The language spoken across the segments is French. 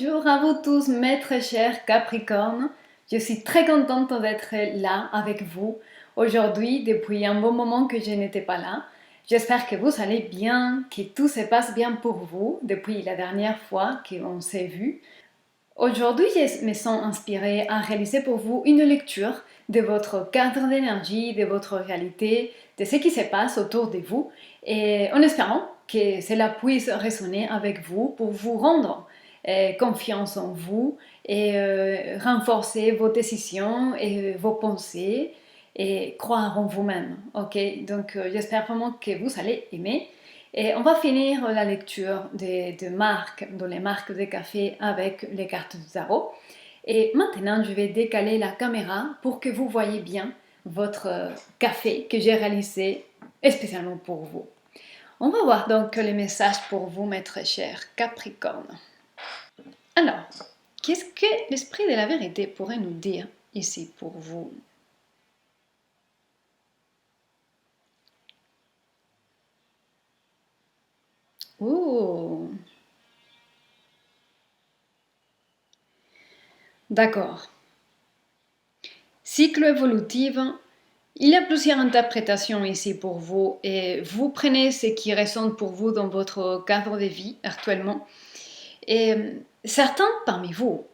Bonjour à vous tous, mes très chers Capricornes. Je suis très contente d'être là avec vous aujourd'hui depuis un bon moment que je n'étais pas là. J'espère que vous allez bien, que tout se passe bien pour vous depuis la dernière fois qu'on s'est vu. Aujourd'hui, je me sens inspirée à réaliser pour vous une lecture de votre cadre d'énergie, de votre réalité, de ce qui se passe autour de vous, et en espérant que cela puisse résonner avec vous pour vous rendre confiance en vous et renforcer vos décisions et vos pensées et croire en vous-même. Ok, donc j'espère vraiment que vous allez aimer. Et on va finir la lecture de marques, dans les marques de café avec les cartes du tarot. Et maintenant, je vais décaler la caméra pour que vous voyez bien votre café que j'ai réalisé spécialement pour vous. On va voir donc les messages pour vous, mes très chers Capricornes. Alors, qu'est-ce que l'esprit de la vérité pourrait nous dire ici pour vous ? Oh, d'accord. Cycle évolutif, il y a plusieurs interprétations ici pour vous et vous prenez ce qui résonne pour vous dans votre cadre de vie actuellement. Et certains parmi vous,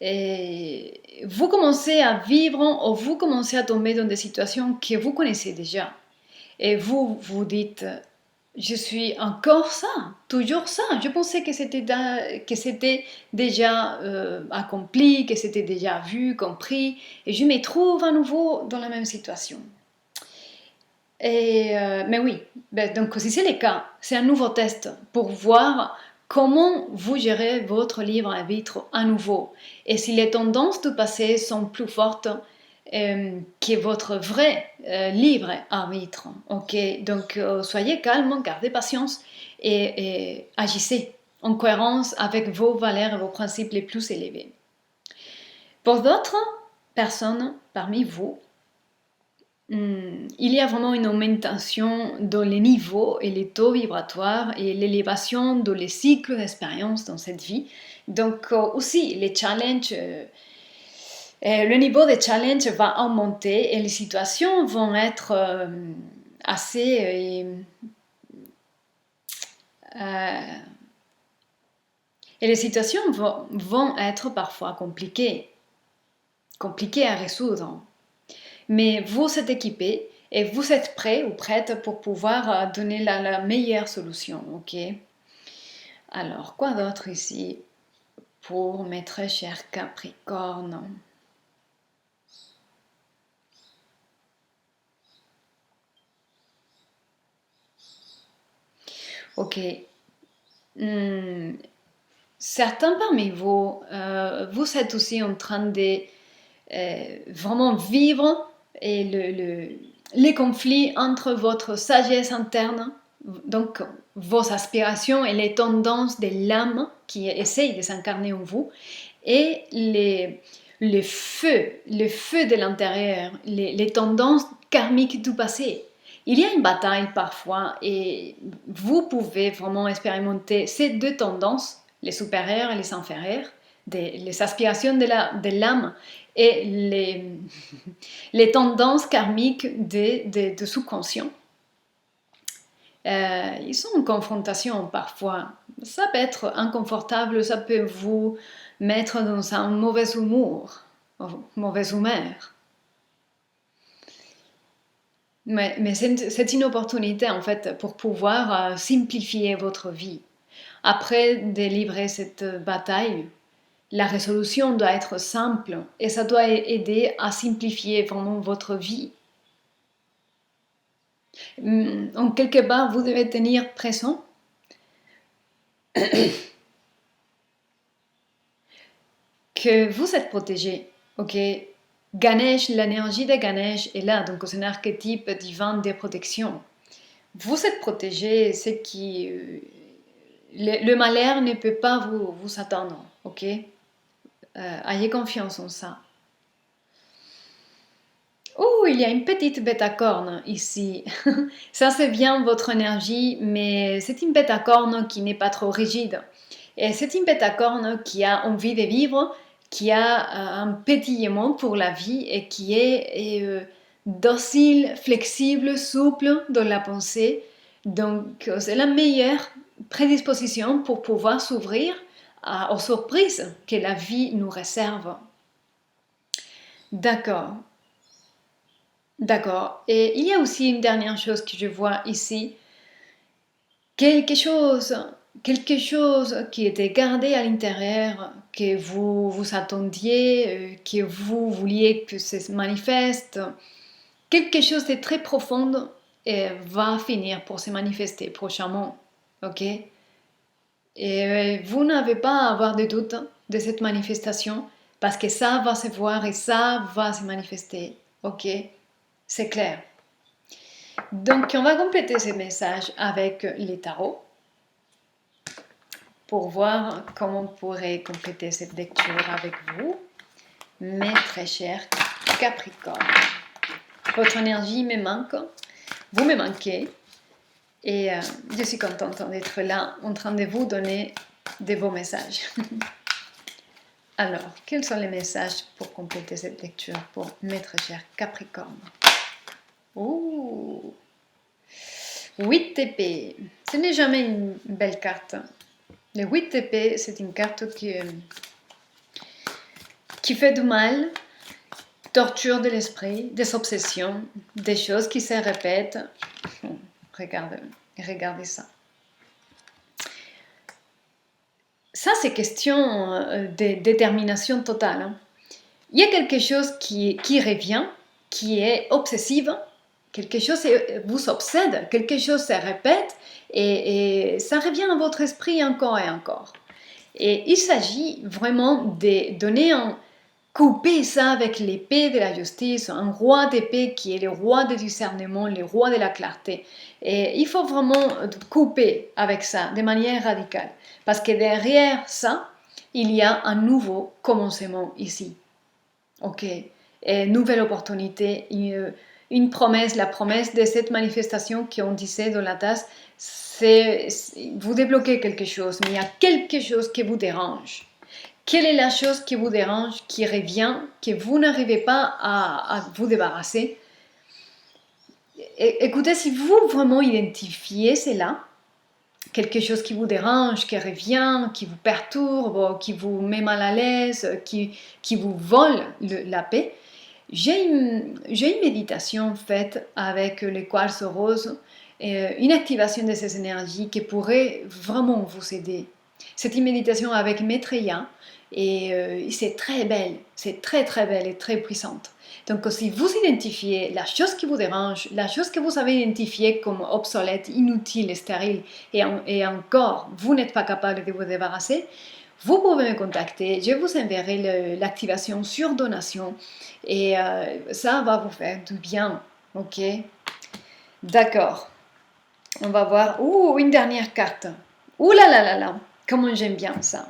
vous commencez à vivre ou vous commencez à tomber dans des situations que vous connaissez déjà. Et vous vous dites, je suis encore ça, toujours ça. Je pensais que c'était déjà accompli, que c'était déjà vu, compris, et je me trouve à nouveau dans la même situation. Mais oui, donc si c'est le cas, c'est un nouveau test pour voir comment vous gérez votre libre arbitre à nouveau. Et si les tendances du passé sont plus fortes que votre vrai libre arbitre. Ok, donc soyez calme, gardez patience et agissez en cohérence avec vos valeurs et vos principes les plus élevés. Pour d'autres personnes parmi vous, il y a vraiment une augmentation dans les niveaux et les taux vibratoires et l'élévation dans les cycles d'expérience dans cette vie. Donc aussi, les challenges, le niveau de challenge va augmenter et les situations vont être assez... et les situations vont être parfois compliquées à résoudre. Mais vous êtes équipé et vous êtes prêt ou prête pour pouvoir donner la meilleure solution, ok? Alors, quoi d'autre ici pour mes très chers Capricornes? Ok. Certains parmi vous, vous êtes aussi en train de vraiment vivre les conflits entre votre sagesse interne, donc vos aspirations et les tendances de l'âme qui essaye de s'incarner en vous, et les feux de l'intérieur, les tendances karmiques du passé. Il y a une bataille parfois et vous pouvez vraiment expérimenter ces deux tendances, les supérieures et les inférieures, les aspirations de l'âme et les tendances karmiques de subconscient. Ils sont en confrontation parfois. Ça peut être inconfortable, ça peut vous mettre dans un mauvais humour, mauvaise humeur. Mais c'est une opportunité en fait pour pouvoir simplifier votre vie. Après de livrer cette bataille, la résolution doit être simple et ça doit aider à simplifier vraiment votre vie. En quelque part, vous devez tenir présent que vous êtes protégé. Ok, Ganesh, l'énergie de Ganesh est là, donc c'est un archétype divin de protection. Vous êtes protégé, c'est qui le malheur ne peut pas vous attendre. Ok, ayez confiance en ça. Oh, il y a une petite bête à cornes ici. Ça, c'est bien votre énergie, mais c'est une bête à cornes qui n'est pas trop rigide. Et c'est une pétacorne qui a envie de vivre, qui a un pétillement pour la vie et qui est docile, flexible, souple dans la pensée. Donc c'est la meilleure prédisposition pour pouvoir s'ouvrir aux surprises que la vie nous réserve. D'accord. D'accord. Et il y a aussi une dernière chose que je vois ici. Quelque chose qui était gardé à l'intérieur, que vous attendiez, que vous vouliez que ça se manifeste, quelque chose de très profond va finir pour se manifester prochainement, ok? Et vous n'avez pas à avoir de doute de cette manifestation parce que ça va se voir et ça va se manifester, ok? C'est clair. Donc on va compléter ce message avec les tarots pour voir comment on pourrait compléter cette lecture avec vous, mes très chers Capricornes. Votre énergie me manque, vous me manquez, et je suis contente d'être là en train de vous donner de beaux messages. Alors, quels sont les messages pour compléter cette lecture pour mes très chers Capricornes? Ouh, 8 épées, ce n'est jamais une belle carte. Le 8 épées, c'est une carte qui fait du mal, torture de l'esprit, des obsessions, des choses qui se répètent. Regardez ça. Ça, c'est question de détermination totale. Hein. Il y a quelque chose qui revient, qui est obsessive, quelque chose vous obsède, quelque chose se répète et ça revient à votre esprit encore et encore. Et il s'agit vraiment de donner couper ça avec l'épée de la justice, un roi d'épée qui est le roi du discernement, le roi de la clarté. Et il faut vraiment couper avec ça de manière radicale. Parce que derrière ça, il y a un nouveau commencement ici. Ok, et nouvelle opportunité, une promesse, la promesse de cette manifestation qu'on disait dans la tasse, c'est vous débloquez quelque chose, mais il y a quelque chose qui vous dérange. Quelle est la chose qui vous dérange, qui revient, que vous n'arrivez pas à vous débarrasser? Écoutez, si vous vraiment identifiez cela, quelque chose qui vous dérange, qui revient, qui vous perturbe, qui vous met mal à l'aise, qui vous vole la paix, j'ai une méditation faite avec les quartz roses, une activation de ces énergies qui pourrait vraiment vous aider. C'est une méditation avec Maitreya et c'est très belle, c'est très très belle et très puissante. Donc si vous identifiez la chose qui vous dérange, la chose que vous avez identifiée comme obsolète, inutile, stérile et encore vous n'êtes pas capable de vous débarrasser, vous pouvez me contacter, je vous enverrai l'activation sur donation et ça va vous faire du bien, ok? D'accord, on va voir, une dernière carte, ouh là là là là, comment j'aime bien ça.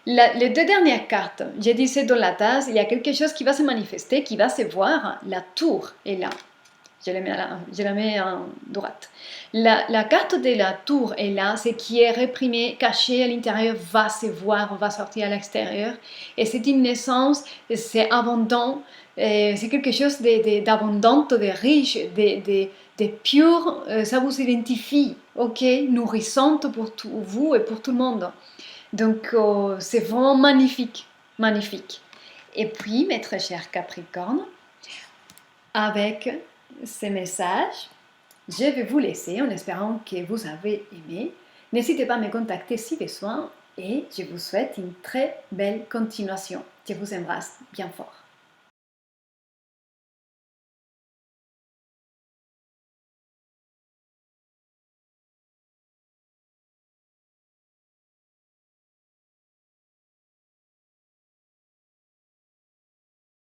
Les deux dernières cartes, j'ai dit c'est dans la tasse, il y a quelque chose qui va se manifester, qui va se voir, la tour est là. Je la mets en droite. La carte de la tour est là, ce qui est réprimé, caché à l'intérieur, va se voir, va sortir à l'extérieur. Et c'est une naissance, c'est abondant, c'est quelque chose d'abondant, de riche, de pur, ça vous identifie, ok, nourrissante pour vous et pour tout le monde. Donc c'est vraiment magnifique, magnifique. Et puis, mes très chers Capricornes, avec ces messages, je vais vous laisser en espérant que vous avez aimé. N'hésitez pas à me contacter si besoin et je vous souhaite une très belle continuation. Je vous embrasse bien fort.